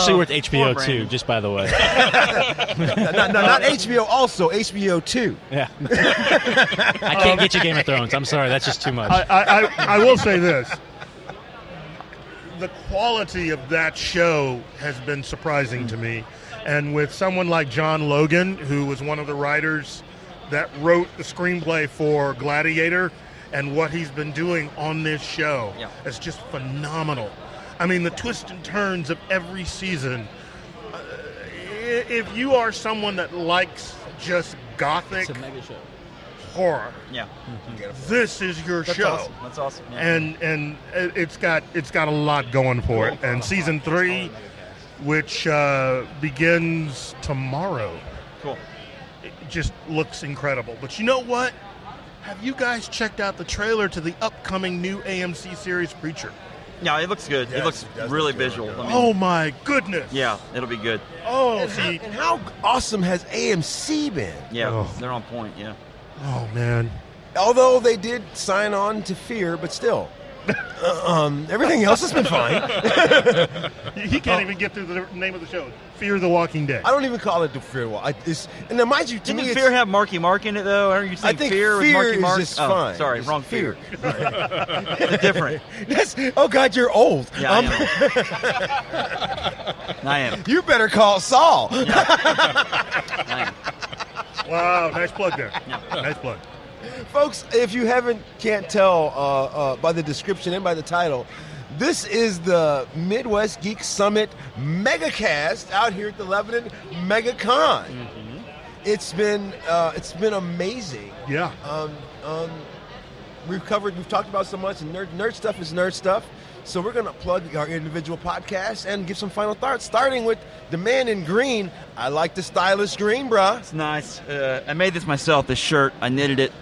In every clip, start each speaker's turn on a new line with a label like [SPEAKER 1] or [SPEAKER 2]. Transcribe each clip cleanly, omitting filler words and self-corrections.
[SPEAKER 1] actually worked HBO too, just by the way.
[SPEAKER 2] not HBO, also HBO 2.
[SPEAKER 1] Yeah. I can't get you Game of Thrones. I'm sorry, that's just too much.
[SPEAKER 3] I will say this. The quality of that show has been surprising to me. And with someone like John Logan, who was one of the writers that wrote the screenplay for Gladiator, and what he's been doing on this show is just phenomenal. I mean, the twists and turns of every season. If you are someone that likes just gothic horror, this is your show.
[SPEAKER 4] Awesome. That's awesome. Yeah.
[SPEAKER 3] And it's got a lot going for it. And season 3, which begins tomorrow, it just looks incredible. But you know what? Have you guys checked out the trailer to the upcoming new AMC series Preacher?
[SPEAKER 4] Yeah, it looks good.
[SPEAKER 2] Yes,
[SPEAKER 4] it looks really visual. I mean,
[SPEAKER 3] Oh my goodness!
[SPEAKER 4] Yeah, it'll be good.
[SPEAKER 3] Oh,
[SPEAKER 2] And how awesome has AMC been?
[SPEAKER 4] Yeah, they're on point. Yeah.
[SPEAKER 3] Oh man!
[SPEAKER 2] Although they did sign on to Fear, but still. Everything else has been fine.
[SPEAKER 3] He can't even get through the name of the show. Fear the Walking Dead.
[SPEAKER 2] I don't even call it the Fear Wall. And now, mind you, to
[SPEAKER 4] Didn't
[SPEAKER 2] me,
[SPEAKER 4] Fear have Marky Mark in it though? Aren't you saying
[SPEAKER 2] I think
[SPEAKER 4] Fear with
[SPEAKER 2] Fear
[SPEAKER 4] Marky
[SPEAKER 2] is
[SPEAKER 4] Mark?
[SPEAKER 2] just fine.
[SPEAKER 4] Sorry,
[SPEAKER 2] It's
[SPEAKER 4] wrong
[SPEAKER 2] Fear.
[SPEAKER 4] It's different.
[SPEAKER 2] Oh God, you're old.
[SPEAKER 4] Yeah, I am.
[SPEAKER 2] You better call Saul.
[SPEAKER 4] I am.
[SPEAKER 3] Wow, nice plug there.
[SPEAKER 4] Yeah.
[SPEAKER 3] Nice plug.
[SPEAKER 2] Folks, if you can't tell by the description and by the title, this is the Midwest Geek Summit Megacast out here at the Lebanon Megacon.
[SPEAKER 4] Mm-hmm.
[SPEAKER 2] It's been amazing.
[SPEAKER 3] Yeah.
[SPEAKER 2] We've talked about so much, and nerd stuff is nerd stuff. So we're going to plug our individual podcasts and give some final thoughts, starting with the man in green. I like the stylish green, bruh.
[SPEAKER 4] It's nice. I made this myself, this shirt. I knitted it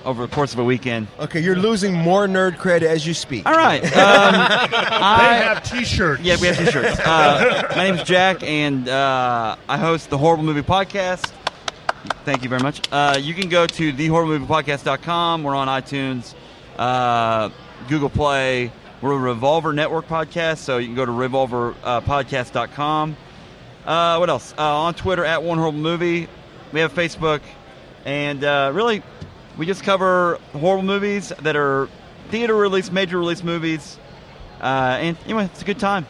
[SPEAKER 4] over the course of a weekend.
[SPEAKER 2] Okay, you're losing more nerd cred as you speak.
[SPEAKER 4] All right.
[SPEAKER 3] They have T-shirts.
[SPEAKER 4] Yeah, we have T-shirts. My name is Jack, and I host the Horrible Movie Podcast. Thank you very much. You can go to thehorriblemoviepodcast.com. We're on iTunes, Google Play. We're a Revolver Network podcast, so you can go to revolverpodcast.com. What else? On Twitter, at One Horrible Movie. We have Facebook. And really, we just cover horrible movies that are theater release, major release movies. And anyway, it's a good time.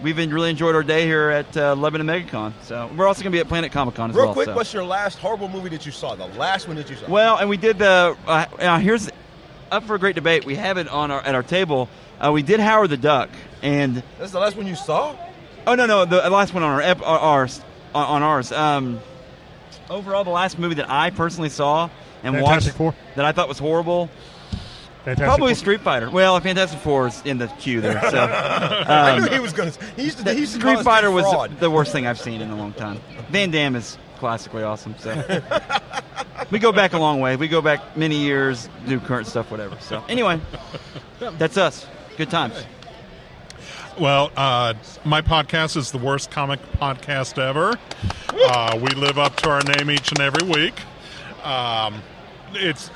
[SPEAKER 4] We've really enjoyed our day here at Lebanon Megacon. So we're also going to be at Planet Comic-Con as well.
[SPEAKER 2] Real quick, what's your last horrible movie that you saw? The last one that you saw?
[SPEAKER 4] Well, and we did the here's up for a great debate. We have it on at our table. We did Howard the Duck, and
[SPEAKER 2] that's the last one you saw?
[SPEAKER 4] Oh no, the last one on ours. Overall, the last movie that I personally saw and
[SPEAKER 3] Fantastic
[SPEAKER 4] watched
[SPEAKER 3] Four.
[SPEAKER 4] that I thought was horrible.
[SPEAKER 3] Fantastic
[SPEAKER 4] Probably
[SPEAKER 3] Four.
[SPEAKER 4] Street Fighter. Well, Fantastic Four is in the queue there. So
[SPEAKER 2] I knew he was going to. He used to
[SPEAKER 4] Street Fighter was the worst thing I've seen in a long time. Van Damme is classically awesome. So we go back a long way. We go back many years, do current stuff, whatever. So anyway, that's us. Good times.
[SPEAKER 5] Well, my podcast is the worst comic podcast ever. We live up to our name each and every week. It's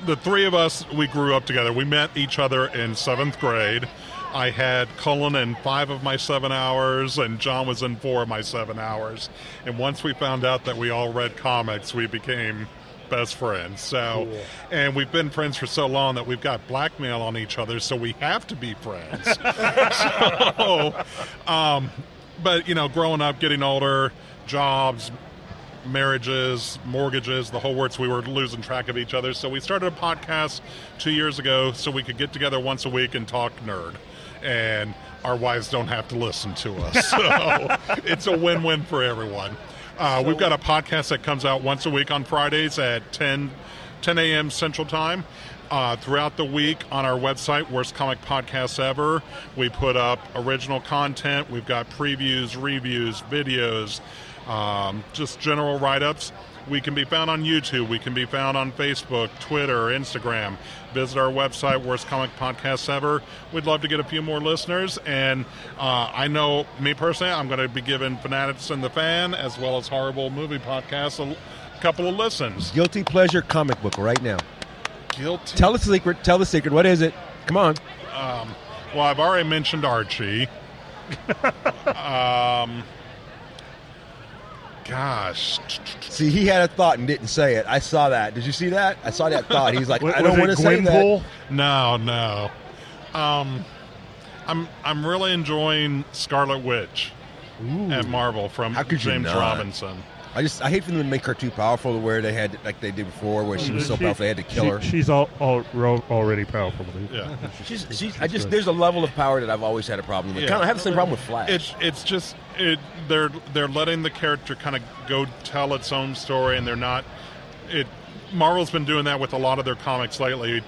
[SPEAKER 5] the three of us. We grew up together. We met each other in 7th grade. I had Cullen in 5 of my 7 hours, and John was in 4 of my 7 hours. And once we found out that we all read comics, we became best friends. So, cool. And we've been friends for so long that we've got blackmail on each other, so we have to be friends. But you know, growing up, getting older, jobs, marriages, mortgages, the whole works, we were losing track of each other. So we started a podcast 2 years ago so we could get together once a week and talk nerd. And our wives don't have to listen to us. So it's a win-win for everyone. We've got a podcast that comes out once a week on Fridays at 10 a.m. Central Time. Throughout the week on our website, Worst Comic Podcasts Ever, we put up original content. We've got previews, reviews, videos, just general write-ups. We can be found on YouTube. We can be found on Facebook, Twitter, Instagram. Visit our website, Worst Comic Podcasts Ever. We'd love to get a few more listeners. And I know, me personally, I'm going to be giving Fanatics and the Fan, as well as Horrible Movie Podcasts, a couple of listens.
[SPEAKER 2] Guilty Pleasure comic book right now.
[SPEAKER 5] Guilty.
[SPEAKER 2] Tell the secret. What is it? Come on.
[SPEAKER 5] Well, I've already mentioned Archie.
[SPEAKER 2] See, he had a thought and didn't say it. I saw that. Did you see that? I saw that thought. He's like, I
[SPEAKER 3] Was
[SPEAKER 2] don't
[SPEAKER 3] it
[SPEAKER 2] want to say that.
[SPEAKER 3] Gwenpool?
[SPEAKER 5] No. I'm really enjoying Scarlet Witch at Marvel from
[SPEAKER 2] How could you
[SPEAKER 5] James
[SPEAKER 2] not?
[SPEAKER 5] Robinson.
[SPEAKER 2] I hate for them to make her too powerful, where they had like they did before, where she was so powerful they had to kill her.
[SPEAKER 3] She's already powerful.
[SPEAKER 5] Yeah.
[SPEAKER 2] There's a level of power that I've always had a problem with.
[SPEAKER 5] Yeah.
[SPEAKER 2] Kind of have the same problem with Flash.
[SPEAKER 5] It's just they're letting the character kind of go tell its own story, and they're not. Marvel's been doing that with a lot of their comics lately,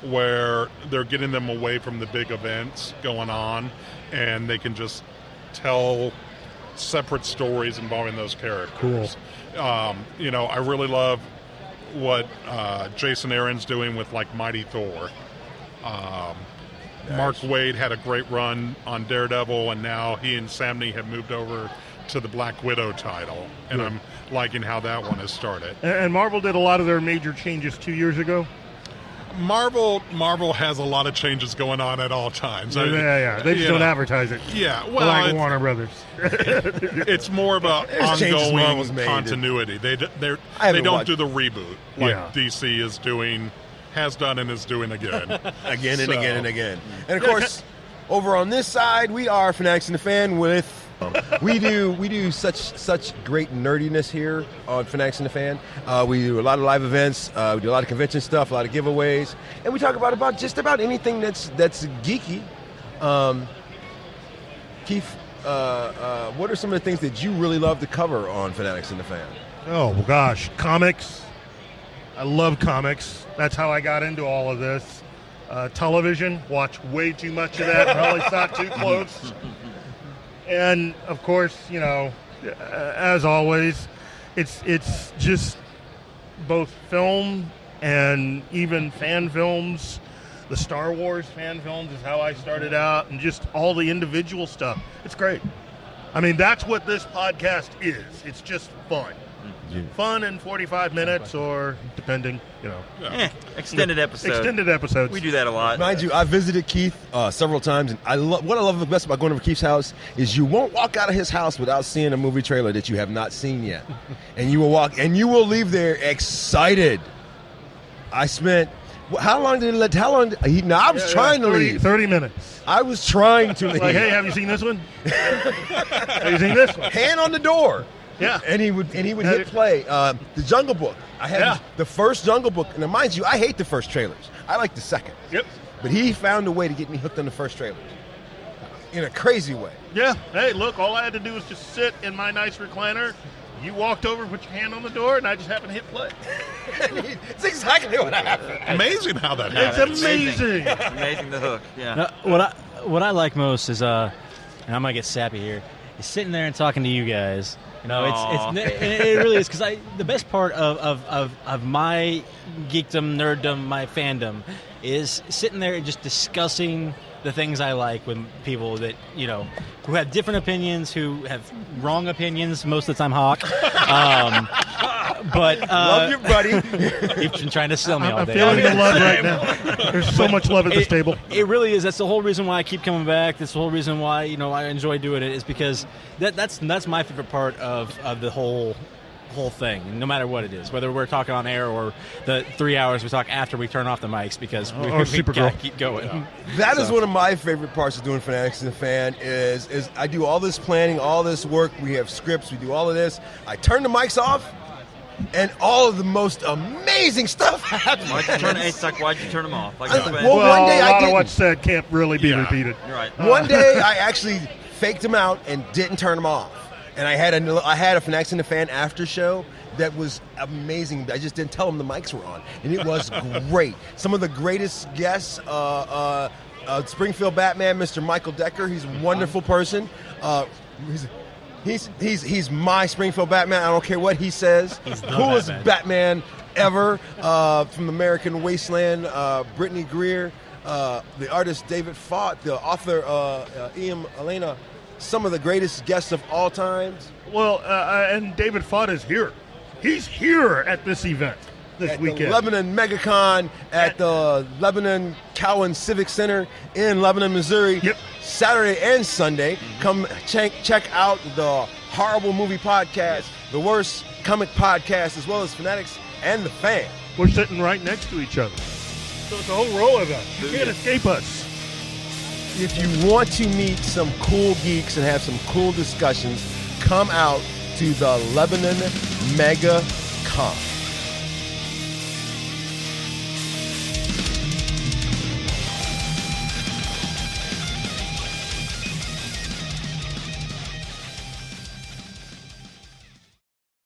[SPEAKER 5] where they're getting them away from the big events going on, and they can just tell separate stories involving those characters.
[SPEAKER 3] Cool.
[SPEAKER 5] I really love what Jason Aaron's doing with like Mighty Thor. Mark Waid had a great run on Daredevil, and now he and Samney have moved over to the Black Widow title, and I'm liking how that one has started.
[SPEAKER 3] And Marvel did a lot of their major changes 2 years ago.
[SPEAKER 5] Marvel has a lot of changes going on at all times.
[SPEAKER 3] Yeah. They just don't advertise it.
[SPEAKER 5] Yeah, well,
[SPEAKER 3] like Warner Brothers.
[SPEAKER 5] It's more about
[SPEAKER 2] changes Marvel's
[SPEAKER 5] ongoing
[SPEAKER 2] made.
[SPEAKER 5] Continuity. They
[SPEAKER 2] haven't
[SPEAKER 5] don't
[SPEAKER 2] watched-
[SPEAKER 5] do the reboot like DC has done and is doing again.
[SPEAKER 2] Again and
[SPEAKER 5] So-
[SPEAKER 2] again and again. And of course, over on this side, we are Fanatics and the Fan with. We do such great nerdiness here on Fanatics and the Fan. We do a lot of live events. We do a lot of convention stuff, a lot of giveaways, and we talk about just about anything that's geeky. Keith, what are some of the things that you really love to cover on Fanatics and the Fan?
[SPEAKER 3] Oh, gosh. Comics. I love comics. That's how I got into all of this. Television. Watch way too much of that. Probably not too close. And, of course, as always, it's just both film and even fan films. The Star Wars fan films is how I started out, and just all the individual stuff. It's great. I mean, that's what this podcast is. It's just fun. Fun in 45 minutes or depending,
[SPEAKER 4] Extended episodes.
[SPEAKER 3] Extended episodes.
[SPEAKER 4] We do that a lot.
[SPEAKER 2] Mind you, I visited Keith several times, and what I love the best about going over Keith's house is you won't walk out of his house without seeing a movie trailer that you have not seen yet, and you will leave there excited. I spent how long? I was trying to leave.
[SPEAKER 3] 30 minutes.
[SPEAKER 2] I was trying to leave.
[SPEAKER 3] Like, hey, have you seen this one? Have you seen this one?
[SPEAKER 2] Hand on the door.
[SPEAKER 3] Yeah.
[SPEAKER 2] And he would hit play. The Jungle Book. I had the first Jungle Book, and mind you, I hate the first trailers. I like the second.
[SPEAKER 3] Yep.
[SPEAKER 2] But he found a way to get me hooked on the first trailers in a crazy way.
[SPEAKER 3] Yeah. Hey, look, all I had to do was just sit in my nice recliner. You walked over, put your hand on the door, and I just happened to hit play.
[SPEAKER 2] It's exactly what happened.
[SPEAKER 5] Amazing how that
[SPEAKER 3] It's
[SPEAKER 5] happens.
[SPEAKER 3] amazing.
[SPEAKER 4] It's amazing the hook. Yeah.
[SPEAKER 1] What I like most is and I'm gonna get sappy here, is sitting there and talking to you guys. It really is, because the best part of my geekdom, nerddom, my fandom is sitting there and just discussing the things I like with people that, who have different opinions, who have wrong opinions, most of the time, Hawk. But
[SPEAKER 2] Love you, buddy.
[SPEAKER 1] you've been trying to sell me all
[SPEAKER 3] I'm
[SPEAKER 1] day.
[SPEAKER 3] feeling the love right now. There's so much love at this table.
[SPEAKER 1] It really is. That's the whole reason why I keep coming back. That's the whole reason why I enjoy doing it, is because that's my favorite part of the whole thing, no matter what it is, whether we're talking on air or the 3 hours we talk after we turn off the mics, because we gotta keep going.
[SPEAKER 2] That is one of my favorite parts of doing Fanatics and the Fan is I do all this planning, all this work. We have scripts. We do all of this. I turn the mics off, and all of the most amazing stuff happens.
[SPEAKER 4] Why'd you turn them off? Like,
[SPEAKER 2] Well, one day
[SPEAKER 3] a
[SPEAKER 2] I
[SPEAKER 3] lot of
[SPEAKER 2] didn't.
[SPEAKER 3] what's said can't really be repeated.
[SPEAKER 4] You're right.
[SPEAKER 2] One day I actually faked them out and didn't turn them off. And I had a Fanatics and the Fan after show that was amazing. I just didn't tell them the mics were on, and it was great. Some of the greatest guests, Springfield Batman, Mr. Michael Decker. He's a wonderful person. He's my Springfield Batman. I don't care what he says.
[SPEAKER 1] He's the
[SPEAKER 2] Coolest
[SPEAKER 1] Batman.
[SPEAKER 2] Batman ever from American Wasteland. Brittany Greer, the artist David Fott, the author Ian Elena. Some of the greatest guests of all times.
[SPEAKER 3] Well, and David Fott is here. He's here at this event this weekend.
[SPEAKER 2] The Lebanon Megacon at the Lebanon Cowan Civic Center in Lebanon, Missouri.
[SPEAKER 3] Yep.
[SPEAKER 2] Saturday and Sunday. Come check out the Horrible Movie Podcast, the Worst Comic Podcast, as well as Fanatics and the Fan.
[SPEAKER 3] We're sitting right next to each other. So it's a whole row of us. You can't escape us.
[SPEAKER 2] If you want to meet some cool geeks and have some cool discussions, come out to the Lebanon Megacon.